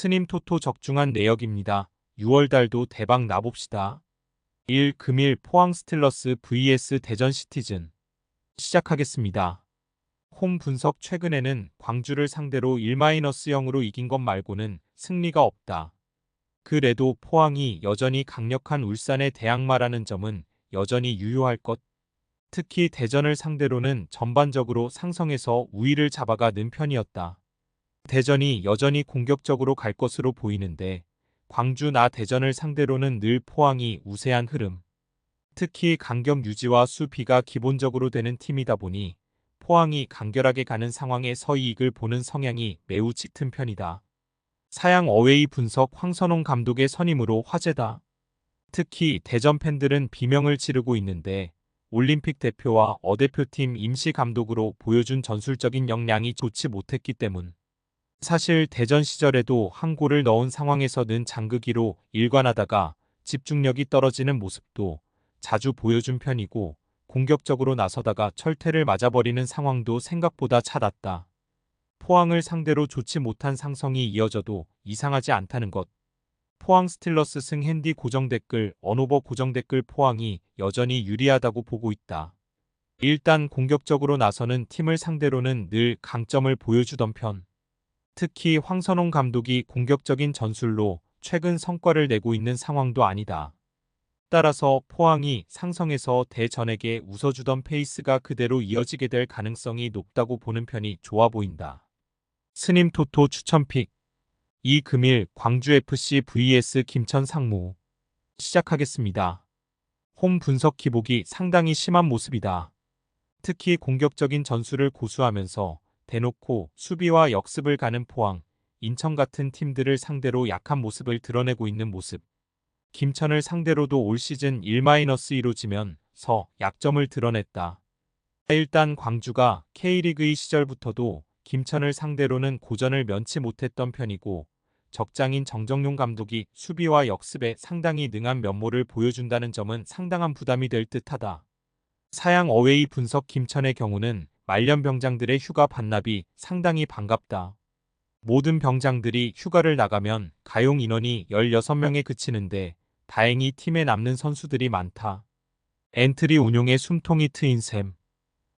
스님 토토 적중한 내역입니다. 6월달도 대박 나봅시다. 1. 금일 포항 스틸러스 vs 대전 시티즌. 시작하겠습니다. 홈 분석. 최근에는 광주를 상대로 1-0으로 이긴 것 말고는 승리가 없다. 그래도 포항이 여전히 강력한 울산의 대항마라는 점은 여전히 유효할 것. 특히 대전을 상대로는 전반적으로 상성에서 우위를 잡아가는 편이었다. 대전이 여전히 공격적으로 갈 것으로 보이는데 광주나 대전을 상대로는 늘 포항이 우세한 흐름. 특히 간격 유지와 수비가 기본적으로 되는 팀이다 보니 포항이 간결하게 가는 상황에서 이익을 보는 성향이 매우 짙은 편이다. 사양 어웨이 분석. 황선홍 감독의 선임으로 화제다. 특히 대전 팬들은 비명을 지르고 있는데 올림픽 대표와 어대표팀 임시 감독으로 보여준 전술적인 역량이 좋지 못했기 때문. 사실 대전 시절에도 한 골을 넣은 상황에서는 잠그기로 일관하다가 집중력이 떨어지는 모습도 자주 보여준 편이고 공격적으로 나서다가 철퇴를 맞아버리는 상황도 생각보다 잦았다. 포항을 상대로 좋지 못한 상성이 이어져도 이상하지 않다는 것. 포항 스틸러스 승. 핸디 고정 댓글. 언오버 고정 댓글. 포항이 여전히 유리하다고 보고 있다. 일단 공격적으로 나서는 팀을 상대로는 늘 강점을 보여주던 편. 특히 황선홍 감독이 공격적인 전술로 최근 성과를 내고 있는 상황도 아니다. 따라서 포항이 상성에서 대전에게 웃어주던 페이스가 그대로 이어지게 될 가능성이 높다고 보는 편이 좋아 보인다. 스님 토토 추천픽. 2. 금일 광주FC vs 김천 상무. 시작하겠습니다. 홈 분석. 기복이 상당히 심한 모습이다. 특히 공격적인 전술을 고수하면서 대놓고 수비와 역습을 가는 포항, 인천 같은 팀들을 상대로 약한 모습을 드러내고 있는 모습. 김천을 상대로도 올 시즌 1-2로 지면서 약점을 드러냈다. 일단 광주가 K리그2 시절부터도 김천을 상대로는 고전을 면치 못했던 편이고 적장인 정정용 감독이 수비와 역습에 상당히 능한 면모를 보여준다는 점은 상당한 부담이 될 듯하다. 사양 어웨이 분석. 김천의 경우는 말년 병장들의 휴가 반납이 상당히 반갑다. 모든 병장들이 휴가를 나가면 가용 인원이 16명에 그치는데 다행히 팀에 남는 선수들이 많다. 엔트리 운용의 숨통이 트인 셈.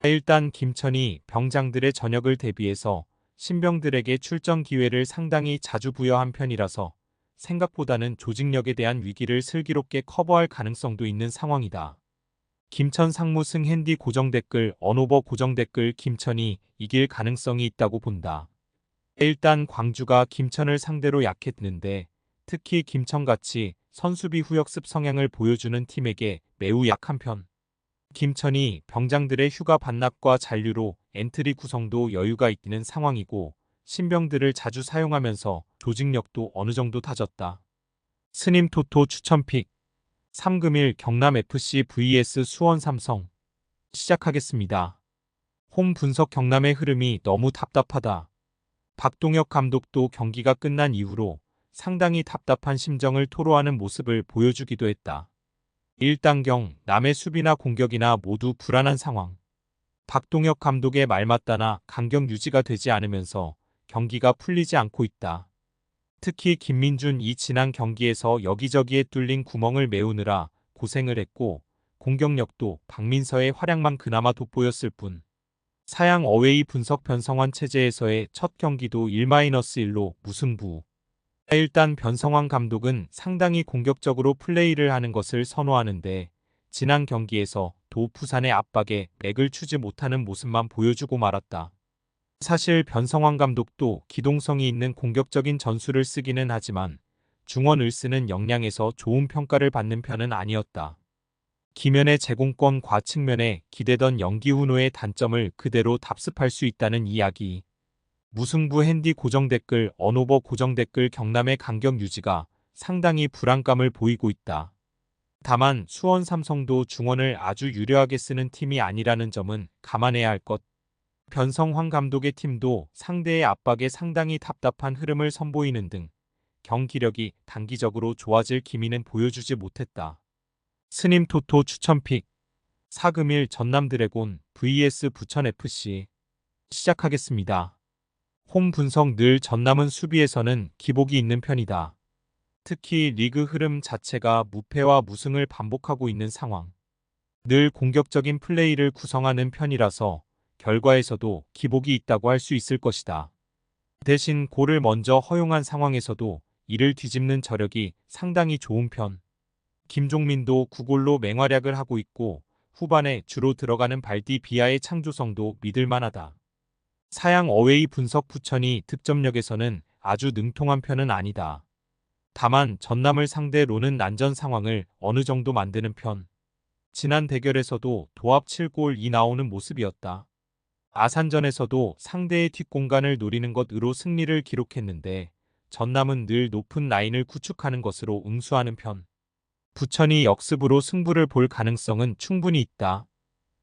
일단 김천이 병장들의 전역을 대비해서 신병들에게 출전 기회를 상당히 자주 부여한 편이라서 생각보다는 조직력에 대한 위기를 슬기롭게 커버할 가능성도 있는 상황이다. 김천 상무 승. 핸디 고정 댓글. 언오버 고정 댓글. 김천이 이길 가능성이 있다고 본다. 일단 광주가 김천을 상대로 약했는데 특히 김천같이 선수비 후역습 성향을 보여주는 팀에게 매우 약한 편. 김천이 병장들의 휴가 반납과 잔류로 엔트리 구성도 여유가 있는 상황이고 신병들을 자주 사용하면서 조직력도 어느 정도 다졌다. 스님 토토 추천픽. 3. 금일 경남FC vs 수원 삼성. 시작하겠습니다. 홈 분석. 경남의 흐름이 너무 답답하다. 박동혁 감독도 경기가 끝난 이후로 상당히 답답한 심정을 토로하는 모습을 보여주기도 했다. 일단경 남의 수비나 공격이나 모두 불안한 상황. 박동혁 감독의 말 맞다나 간격 유지가 되지 않으면서 경기가 풀리지 않고 있다. 특히 김민준이 지난 경기에서 여기저기에 뚫린 구멍을 메우느라 고생을 했고 공격력도 박민서의 활약만 그나마 돋보였을 뿐. 사양 어웨이 분석. 변성환 체제에서의 첫 경기도 1-1로 무승부. 일단 변성환 감독은 상당히 공격적으로 플레이를 하는 것을 선호하는데 지난 경기에서 도부산의 압박에 맥을 추지 못하는 모습만 보여주고 말았다. 사실 변성환 감독도 기동성이 있는 공격적인 전술을 쓰기는 하지만 중원을 쓰는 역량에서 좋은 평가를 받는 편은 아니었다. 기면의 제공권 과측면에 기대던 연기훈호의 단점을 그대로 답습할 수 있다는 이야기. 무승부. 핸디 고정 댓글. 언오버 고정 댓글. 경남의 간격 유지가 상당히 불안감을 보이고 있다. 다만 수원 삼성도 중원을 아주 유려하게 쓰는 팀이 아니라는 점은 감안해야 할 것. 변성환 감독의 팀도 상대의 압박에 상당히 답답한 흐름을 선보이는 등 경기력이 단기적으로 좋아질 기미는 보여주지 못했다. 스님 토토 추천픽. 4. 금일 전남 드래곤 vs 부천FC. 시작하겠습니다. 홈 분석 늘 전남은 수비에서는 기복이 있는 편이다. 특히 리그 흐름 자체가 무패와 무승을 반복하고 있는 상황. 늘 공격적인 플레이를 구성하는 편이라서 결과에서도 기복이 있다고 할 수 있을 것이다. 대신 골을 먼저 허용한 상황에서도 이를 뒤집는 저력이 상당히 좋은 편. 김종민도 9골로 맹활약을 하고 있고 후반에 주로 들어가는 발디 비아의 창조성도 믿을만하다. 사양 어웨이 분석 부천이 득점력에서는 아주 능통한 편은 아니다. 다만 전남을 상대로는 난전 상황을 어느 정도 만드는 편. 지난 대결에서도 도합 7골이 나오는 모습이었다. 아산전에서도 상대의 뒷공간을 노리는 것으로 승리를 기록했는데 전남은 늘 높은 라인을 구축하는 것으로 응수하는 편. 부천이 역습으로 승부를 볼 가능성은 충분히 있다.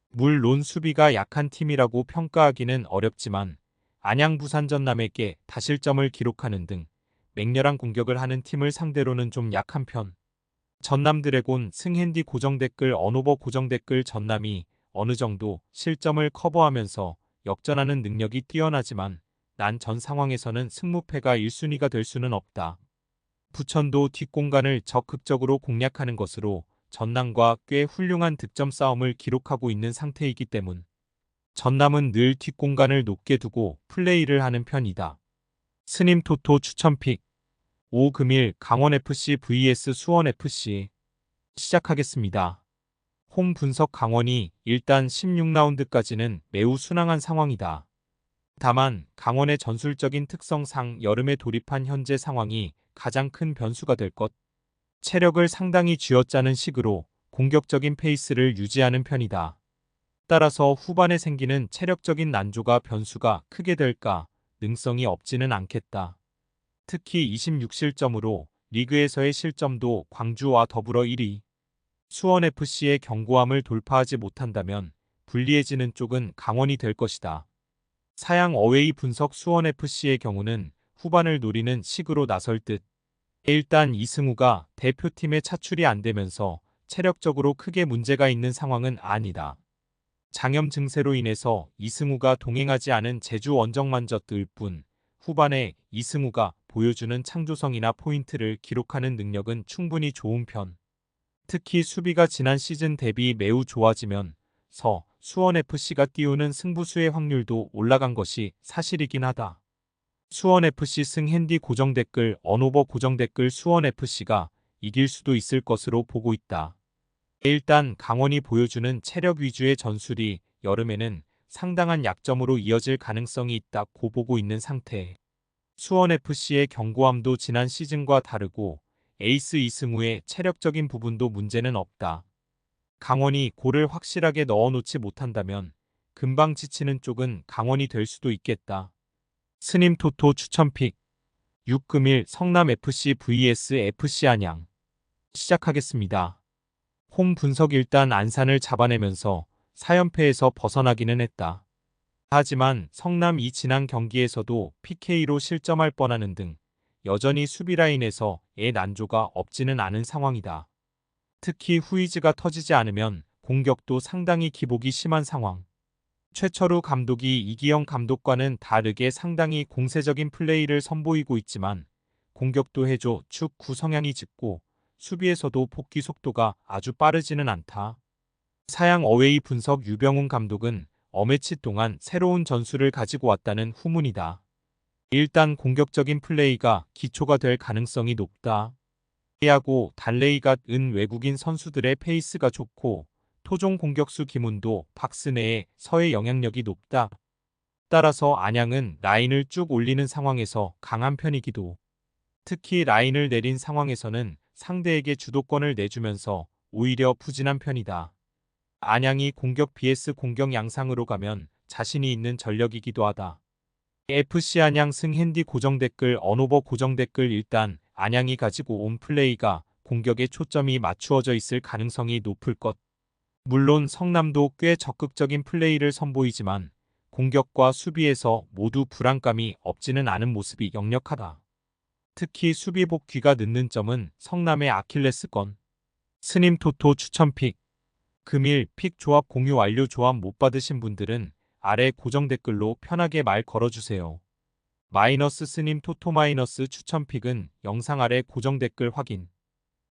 물론 수비가 약한 팀이라고 평가하기는 어렵지만 안양 부산 전남에게 다실점을 기록하는 등 맹렬한 공격을 하는 팀을 상대로는 좀 약한 편. 전남 드래곤 승핸디 고정댓글 언오버 고정댓글 전남이 어느 정도 실점을 커버하면서 역전하는 능력이 뛰어나지만 난 전 상황에서는 승무패가 1순위가 될 수는 없다. 부천도 뒷공간을 적극적으로 공략하는 것으로 전남과 꽤 훌륭한 득점 싸움을 기록하고 있는 상태이기 때문 전남은 늘 뒷공간을 높게 두고 플레이를 하는 편이다. 스님 토토 추천픽 5금일 강원FC vs 수원FC 시작하겠습니다. 홈 분석 강원이 일단 16라운드까지는 매우 순항한 상황이다. 다만 강원의 전술적인 특성상 여름에 돌입한 현재 상황이 가장 큰 변수가 될 것. 체력을 상당히 쥐어짜는 식으로 공격적인 페이스를 유지하는 편이다. 따라서 후반에 생기는 체력적인 난조가 변수가 크게 될까 능성이 없지는 않겠다. 특히 26실점으로 리그에서의 실점도 광주와 더불어 1위. 수원FC의 견고함을 돌파하지 못한다면 불리해지는 쪽은 강원이 될 것이다. 사양 어웨이 분석 수원FC의 경우는 후반을 노리는 식으로 나설 듯. 일단 이승우가 대표팀에 차출이 안 되면서 체력적으로 크게 문제가 있는 상황은 아니다. 장염 증세로 인해서 이승우가 동행하지 않은 제주 원정만저뜨일 뿐 후반에 이승우가 보여주는 창조성이나 포인트를 기록하는 능력은 충분히 좋은 편. 특히 수비가 지난 시즌 대비 매우 좋아지면 수원FC가 띄우는 승부수의 확률도 올라간 것이 사실이긴 하다. 수원FC 승핸디 고정댓글 언오버 고정댓글 수원FC가 이길 수도 있을 것으로 보고 있다. 일단 강원이 보여주는 체력 위주의 전술이 여름에는 상당한 약점으로 이어질 가능성이 있다고 보고 있는 상태. 수원FC의 견고함도 지난 시즌과 다르고 에이스 이승우의 체력적인 부분도 문제는 없다. 강원이 골을 확실하게 넣어놓지 못한다면 금방 지치는 쪽은 강원이 될 수도 있겠다. 스님 토토 추천픽 6금일 성남FC vs FC 안양 시작하겠습니다. 홈 분석 일단 안산을 잡아내면서 4연패에서 벗어나기는 했다. 하지만 성남이 지난 경기에서도 PK로 실점할 뻔하는 등 여전히 수비라인에서의 난조가 없지는 않은 상황이다. 특히 후이즈가 터지지 않으면 공격도 상당히 기복이 심한 상황. 최철우 감독이 이기영 감독과는 다르게 상당히 공세적인 플레이를 선보이고 있지만 공격도 해줘 축구 성향이 짙고 수비에서도 복귀 속도가 아주 빠르지는 않다. 사양 어웨이 분석 유병훈 감독은 어매치 동안 새로운 전술을 가지고 왔다는 후문이다. 일단 공격적인 플레이가 기초가 될 가능성이 높다. 하고 달레이가 은 외국인 선수들의 페이스가 좋고 토종 공격수 김훈도 박스 내에서의 영향력이 높다. 따라서 안양은 라인을 쭉 올리는 상황에서 강한 편이기도. 특히 라인을 내린 상황에서는 상대에게 주도권을 내주면서 오히려 부진한 편이다. 안양이 공격 vs 공격 양상으로 가면 자신이 있는 전력이기도 하다. FC 안양 승핸디 고정댓글 언오버 고정댓글 일단 안양이 가지고 온 플레이가 공격에 초점이 맞추어져 있을 가능성이 높을 것. 물론 성남도 꽤 적극적인 플레이를 선보이지만 공격과 수비에서 모두 불안감이 없지는 않은 모습이 역력하다. 특히 수비 복귀가 늦는 점은 성남의 아킬레스건. 스님 토토 추천픽 금일 픽 조합 공유 완료. 조합 못 받으신 분들은 아래 고정 댓글로 편하게 말 걸어주세요. 마이너스 스님 토토 마이너스 추천픽은 영상 아래 고정 댓글 확인.